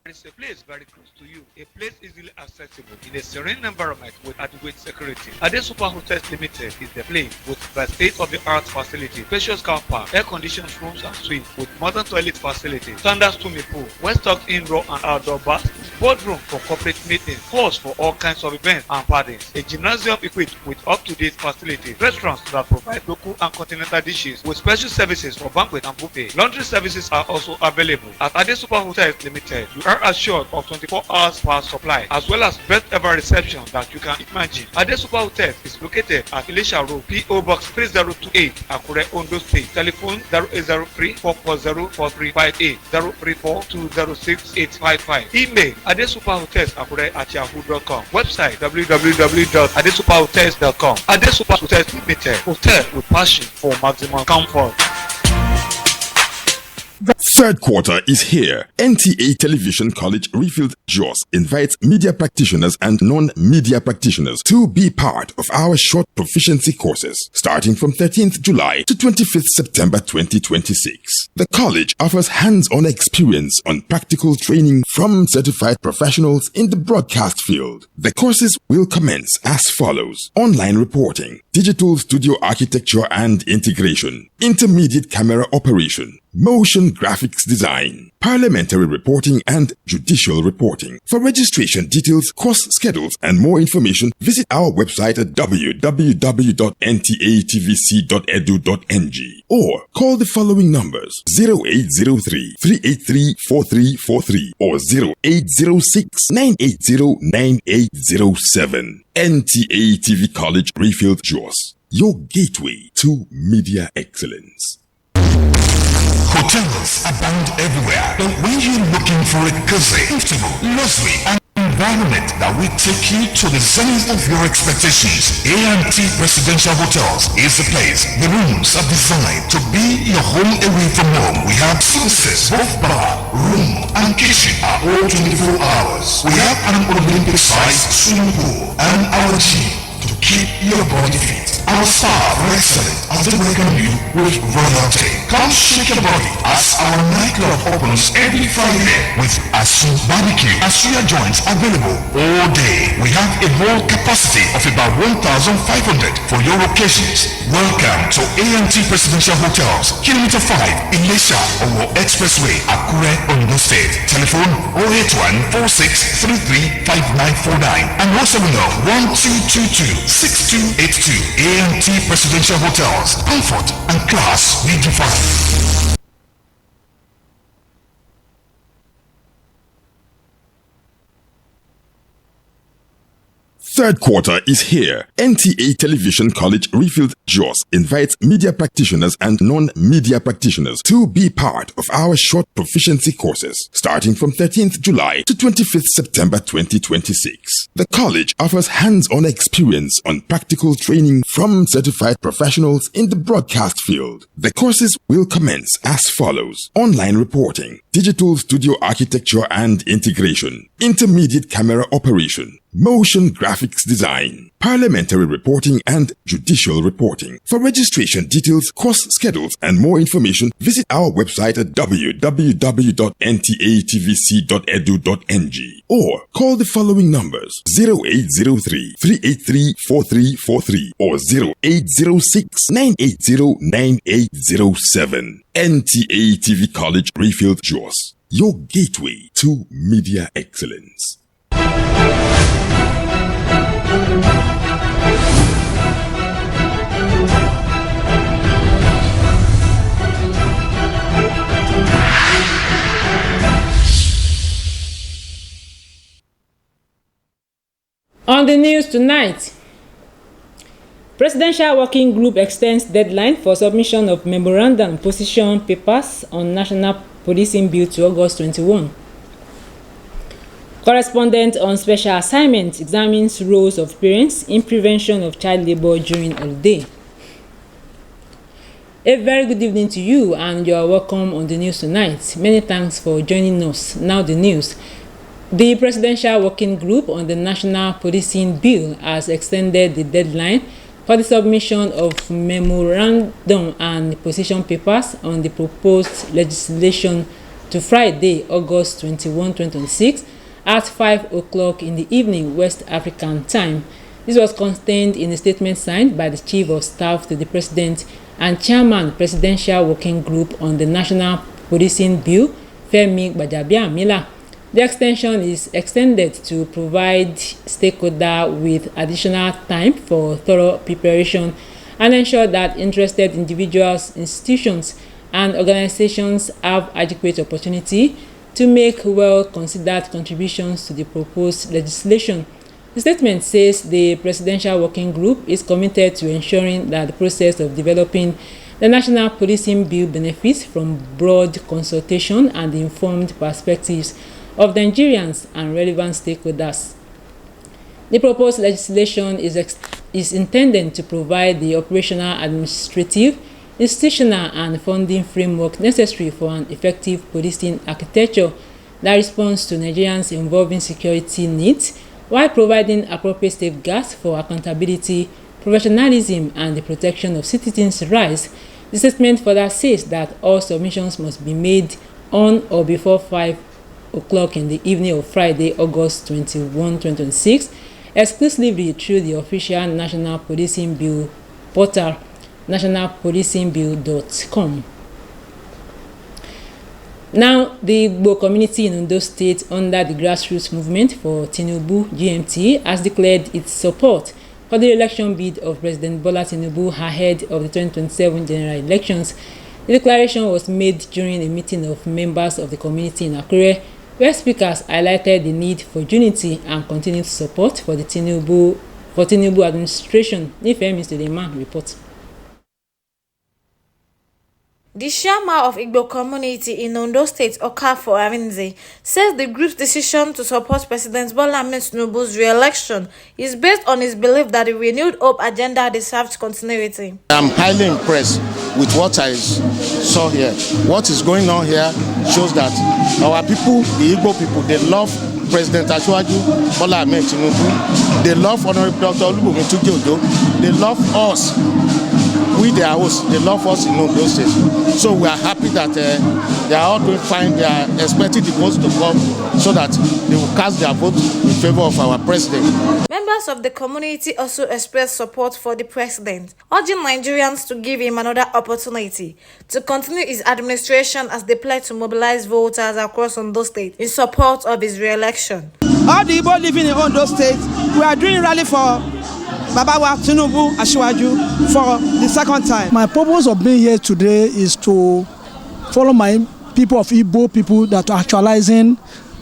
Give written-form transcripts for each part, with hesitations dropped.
It's a place very close to you, a place easily accessible in a serene environment with adequate security. Ade Super Hotels Limited is the place with the state-of-the-art facility, spacious car park, air-conditioned rooms and suites with modern toilet facilities, standard swimming pool, well-stocked indoor and outdoor bathrooms, boardroom for corporate meetings, halls for all kinds of events and parties, a gymnasium equipped with up-to-date facilities, restaurants that provide local and continental dishes with special services for banquet and buffet. Laundry services are also available. At Ade Super Hotels Limited, you are assured of 24 hours power supply as well as best ever reception that you can imagine. Ade Super Hotels is located at Elisha Road, PO Box 3028, Akure, Ondo State. Telephone 0803 440 4358, 034 206 855. Email adesuperhotels@yahoo.com. Website www.adesuperhotels.com. Ade Super Hotels Limited, hotel with passion for maximum comfort. The third quarter is here. NTA Television College Refield JOS invites media practitioners and non-media practitioners to be part of our short proficiency courses starting from 13th July to 25th September 2026. The college offers hands-on experience on practical training from certified professionals in the broadcast field. The courses will commence as follows: online reporting, digital studio architecture and integration, intermediate camera operation, motion graphics design, parliamentary reporting and judicial reporting. For registration details, course schedules and more information, visit our website at www.ntatvc.edu.ng or call the following numbers: 0803 383 4343 or 0806 980 9807. NTA TV College Refield JOS, your gateway to media excellence. Hotels abound everywhere, but when you're looking for a cozy, comfortable, luxury, and environment that will take you to the zenith of your expectations, A&T Residential Hotels is the place. The rooms are designed to be your home away from home. We have services, both bar, room, and kitchen are all 24 hours. We have an Olympic-sized swimming pool and our gym to keep your body fit. Our staff are excellent as they welcome you with royalty. Come shake your body as our nightclub opens every Friday with Asu Barbecue and suya joints available all day. We have a hall capacity of about 1,500 for your occasions. Welcome to A&T Presidential Hotels, Kilometer 5, Elisha, Owo Expressway, Akure, Ondo State. Telephone 081 4633 5949 and 070 1222 6282. A&T Presidential Hotels, comfort and class redefined. Third quarter is here. NTA Television College Refield JOS invites media practitioners and non-media practitioners to be part of our short proficiency courses starting from 13th July to 25th September 2026. The college offers hands-on experience on practical training from certified professionals in the broadcast field. The courses will commence as follows: online reporting, digital studio architecture and integration, intermediate camera operation, motion graphics design, parliamentary reporting and judicial reporting. For registration details, course schedules and more information, visit our website at www.ntatvc.edu.ng or call the following numbers: 0803 383 4343 or 0806 980 9807. NTA TV College Refield JOS, your gateway to media excellence. On the news tonight, Presidential Working Group extends deadline for submission of memorandum position papers on National Policing Bill to August 21. Correspondent on special assignment examines roles of parents in prevention of child labor during holiday. A very good evening to you and you are welcome on the news tonight. Many thanks for joining us. Now the news. The Presidential Working Group on the National Policing Bill has extended the deadline for the submission of memorandum and position papers on the proposed legislation to Friday, August 21, 2026, at 5 o'clock in the evening West African time. This was contained in a statement signed by the Chief of Staff to the President and Chairman, Presidential Working Group on the National Policing Bill, Femi Gbajabiamila. The extension is extended to provide stakeholders with additional time for thorough preparation and ensure that interested individuals, institutions, and organizations have adequate opportunity to make well-considered contributions to the proposed legislation. The statement says the Presidential Working Group is committed to ensuring that the process of developing the National Policing Bill benefits from broad consultation and the informed perspectives of the Nigerians and relevant stakeholders. The proposed legislation is intended to provide the operational, administrative, institutional, and funding framework necessary for an effective policing architecture that responds to Nigerians' evolving security needs, while providing appropriate safeguards for accountability, professionalism, and the protection of citizens' rights. The statement further says that all submissions must be made on or before 5 o'clock in the evening of Friday, August 21, 2026, exclusively through the official National Policing Bill portal, nationalpolicingbill.com. Now, the Igbo community in Ondo State, under the grassroots movement for Tinubu GMT, has declared its support for the election bid of President Bola Tinubu ahead of the 2027 general elections. The declaration was made during a meeting of members of the community in Akure, where speakers highlighted the need for unity and continued support for the Tinubu administration. Ifemi Suleiman reports. The chairman of Igbo community in Ondo State, Okafo Arinze, says the group's decision to support President Bola Ahmed Tinubu's re-election is based on his belief that the renewed hope agenda deserves continuity. I'm highly impressed with what I saw here. What is going on here shows that our people, the Igbo people, they love President Asiwaju Bola Ahmed Tinubu. They love Honorable Dr. Olubunmi Tunji-Ojo. They love us. We, their hosts, they love us in Ondo State. So we are happy that they are all doing fine. They are expecting the votes to come so that they will cast their vote in favor of our president. Members of the community also expressed support for the president, urging Nigerians to give him another opportunity to continue his administration as they pledge to mobilize voters across Ondo State in support of his re-election. All the Igbo living in Ondo State, we are doing rally for Babawa Tinubu Asiwaju for the second time. My purpose of being here today is to follow my people of Igbo people that are actualizing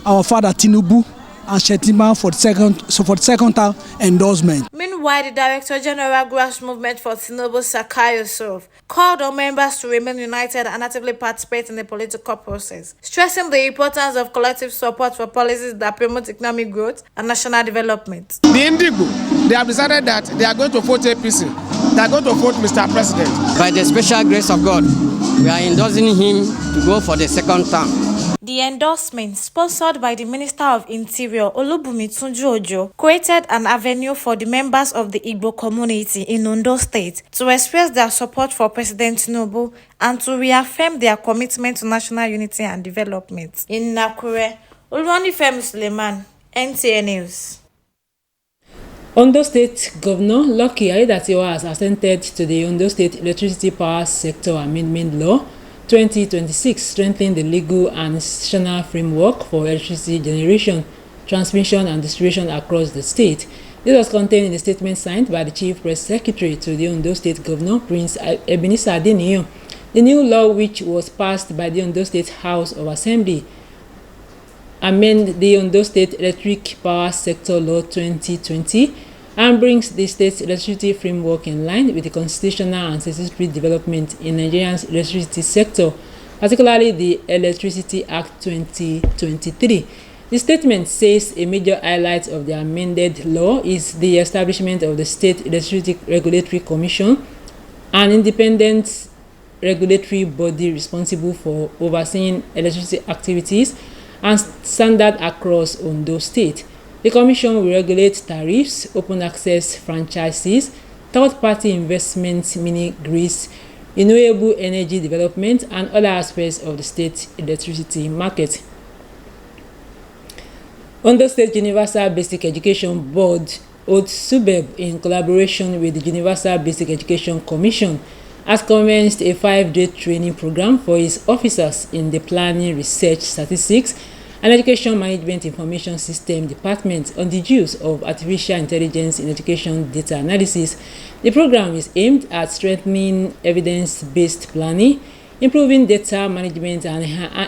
our father Tinubu and Shetima for the second time endorsement. Meanwhile, the Director General Grass Movement for Tinubu, Sakai Yusuf, called on members to remain united and actively participate in the political process, stressing the importance of collective support for policies that promote economic growth and national development. The Indigo, they have decided that they are going to vote APC. They are going to vote Mr. President. By the special grace of God, we are endorsing him to go for the second term. The endorsement, sponsored by the Minister of Interior, Olubunmi Tunji-Ojo, created an avenue for the members of the Igbo community in Ondo State to express their support for President Tinubu and to reaffirm their commitment to national unity and development. In Nta Akure, Ifemi Suleiman, NTA News. Ondo State Governor Lucky Aiyedatiwa has assented to the Ondo State Electricity Power Sector Amendment Law 2026, strengthening the legal and institutional framework for electricity generation, transmission, and distribution across the state. This was contained in a statement signed by the Chief Press Secretary to the Ondo State Governor, Prince Ebenezer Adeniyi. The new law, which was passed by the Ondo State House of Assembly, amend the Ondo State Electric Power Sector Law 2020 and brings the state's electricity framework in line with the constitutional and statutory development in Nigeria's electricity sector, particularly the Electricity Act 2023. The statement says a major highlight of the amended law is the establishment of the State Electricity Regulatory Commission, an independent regulatory body responsible for overseeing electricity activities and standard across Ondo State. The Commission will regulate tariffs, open access franchises, third-party investments, mini-grids, renewable energy development, and other aspects of the state electricity market. Ondo State Universal Basic Education Board, OSUBEB, in collaboration with the Universal Basic Education Commission, has commenced a 5-day training program for its officers in the Planning, Research, Statistics, and Education Management Information System Department on the use of artificial intelligence in education data analysis. The program is aimed at strengthening evidence-based planning, improving data management, and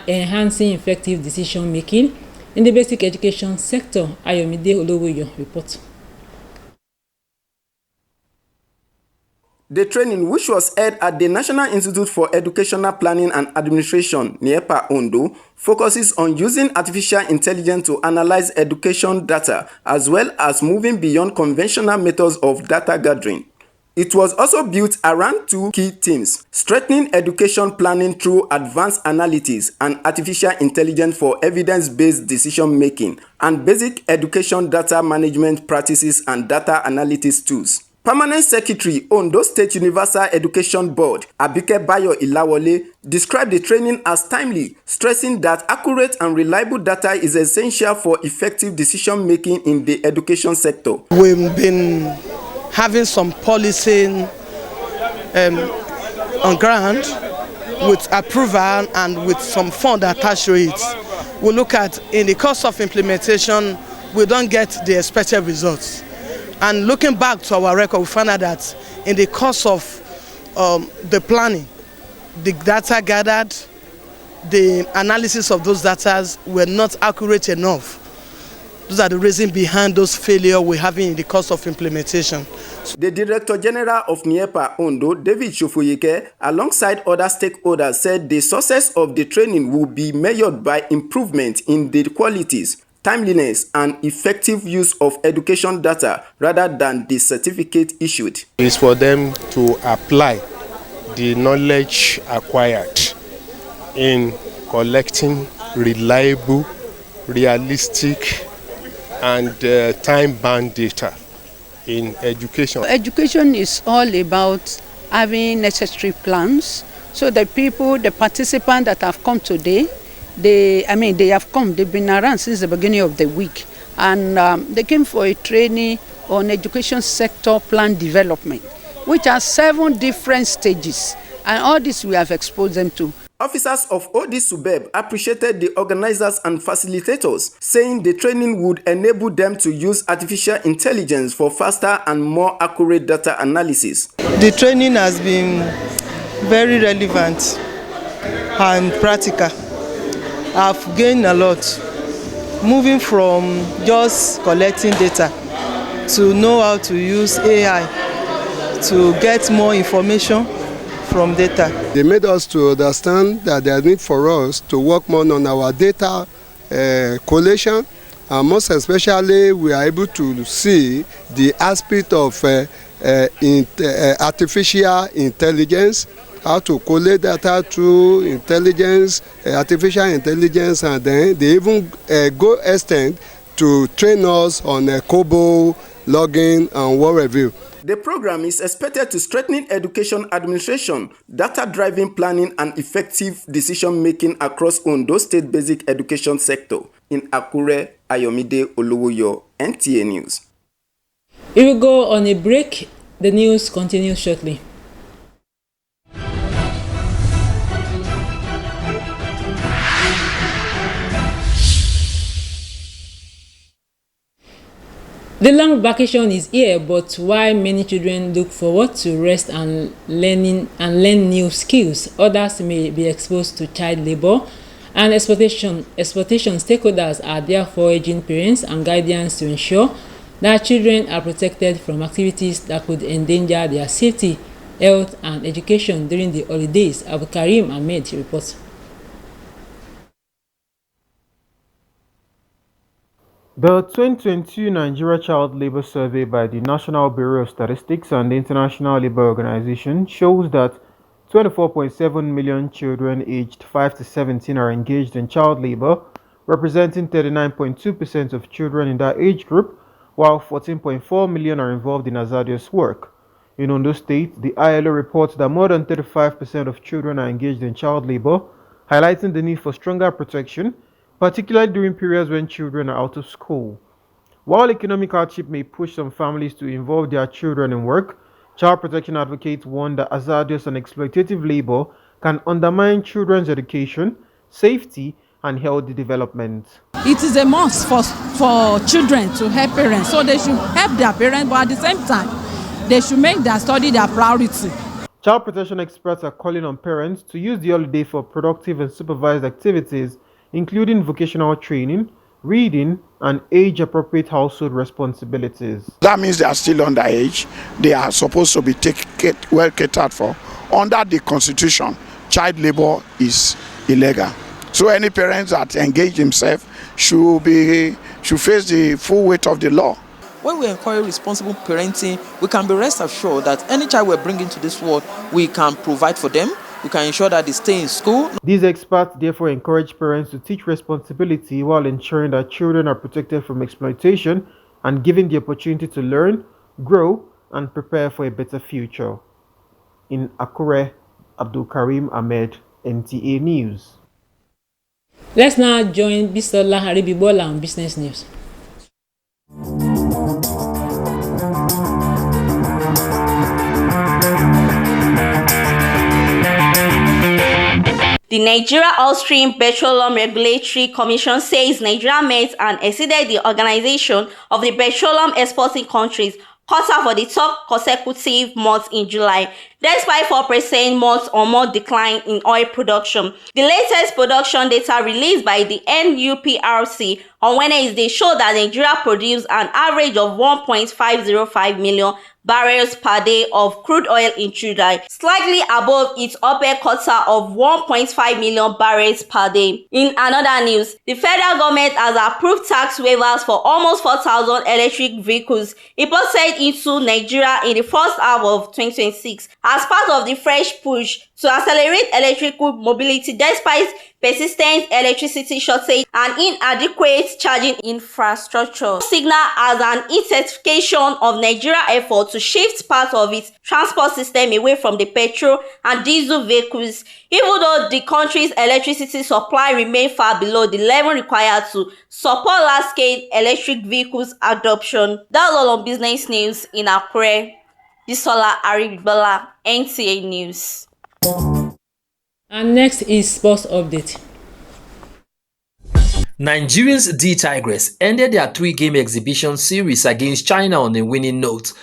enhancing effective decision-making in the basic education sector. Ayomide Olowoyo report. The training, which was held at the National Institute for Educational Planning and Administration, Nta Ondo, focuses on using artificial intelligence to analyze education data as well as moving beyond conventional methods of data gathering. It was also built around two key themes: strengthening education planning through advanced analytics and artificial intelligence for evidence-based decision-making, and basic education data management practices and data analytics tools. Permanent Secretary, Ondo State Universal Education Board, Abike Bayo Ilawole, described the training as timely, stressing that accurate and reliable data is essential for effective decision-making in the education sector. We've been having some policy on ground with approval and with some fund attached to it. We look at, in the course of implementation, we don't get the expected results. And looking back to our record, we found out that in the course of the planning, the data gathered, the analysis of those data were not accurate enough. Those are the reasons behind those failures we're having in the course of implementation. The Director General of NIEPA Ondo, David Shofoyeke, alongside other stakeholders, said the success of the training will be measured by improvement in the qualities, timeliness, and effective use of education data rather than the certificate issued. It's for them to apply the knowledge acquired in collecting reliable, realistic, and time-bound data in education. Education is all about having necessary plans so the people, the participants that have come today, they've been around since the beginning of the week, and they came for a training on education sector plan development, which has 7 different stages, and all this we have exposed them to. Officers of OSUBEB appreciated the organizers and facilitators, saying the training would enable them to use artificial intelligence for faster and more accurate data analysis. The training has been very relevant and practical. I've gained a lot, moving from just collecting data to know how to use AI to get more information from data. They made us to understand that there is need for us to work more on our data collation, and most especially we are able to see the aspect of artificial intelligence, how to collect data through intelligence, artificial intelligence, and then they even go extend to train us on COBOL, logging, and word review. The program is expected to strengthen education administration, data-driven planning, and effective decision-making across Ondo State basic education sector. In Akure, Ayomide Olowoyo, NTA News. We will go on a break. The news continues shortly. The long vacation is here, but while many children look forward to rest and learn new skills, others may be exposed to child labor and exploitation. Stakeholders are therefore urging parents and guardians to ensure that children are protected from activities that could endanger their safety, health, and education during the holidays. Abu Karim Ahmed reports. The 2022 Nigeria Child Labor Survey by the National Bureau of Statistics and the International Labour Organization shows that 24.7 million children aged 5 to 17 are engaged in child labor, representing 39.2% of children in that age group, while 14.4 million are involved in hazardous work. In Ondo State, the ILO reports that more than 35% of children are engaged in child labor, highlighting the need for stronger protection, particularly during periods when children are out of school. While economic hardship may push some families to involve their children in work, child protection advocates warn that hazardous and exploitative labor can undermine children's education, safety, and healthy development. It is a must for children to help parents, so they should help their parents, but at the same time, they should make their study their priority. Child protection experts are calling on parents to use the holiday for productive and supervised activities, including vocational training, reading, and age-appropriate household responsibilities. That means they are still underage. They are supposed to be well catered for. Under the Constitution, child labor is illegal. So any parents that engage himself should face the full weight of the law. When we encourage responsible parenting, we can be rest assured that any child we're bringing to this world, we can provide for them. We can ensure that they stay in school. These experts therefore encourage parents to teach responsibility while ensuring that children are protected from exploitation and given the opportunity to learn, grow, and prepare for a better future. In Akure, Abdul Karim Ahmed, NTA News. Let's now join Bisola Haribibola on Business News. The Nigeria Upstream Petroleum Regulatory Commission says Nigeria met and exceeded the Organization of the Petroleum Exporting Countries quota for the third consecutive month in July, despite 4% month-on-month decline in oil production. The latest production data released by the NUPRC on Wednesday showed that Nigeria produced an average of 1.505 million barrels per day of crude oil in July, slightly above its upper quota of 1.5 million barrels per day. In another news, the federal government has approved tax waivers for almost 4,000 electric vehicles imported into Nigeria in the first half of 2026 as part of the fresh push to accelerate electrical mobility despite persistent electricity shortage and inadequate charging infrastructure. Signal as an intensification of Nigeria's effort to shift part of its transport system away from the petrol and diesel vehicles, even though the country's electricity supply remains far below the level required to support large-scale electric vehicles adoption. That's all on Business News in Akure. Bisola Haribibola, NTA News. And next is Sports Update. Nigerians D Tigers ended their 3-game exhibition series against China on a winning note,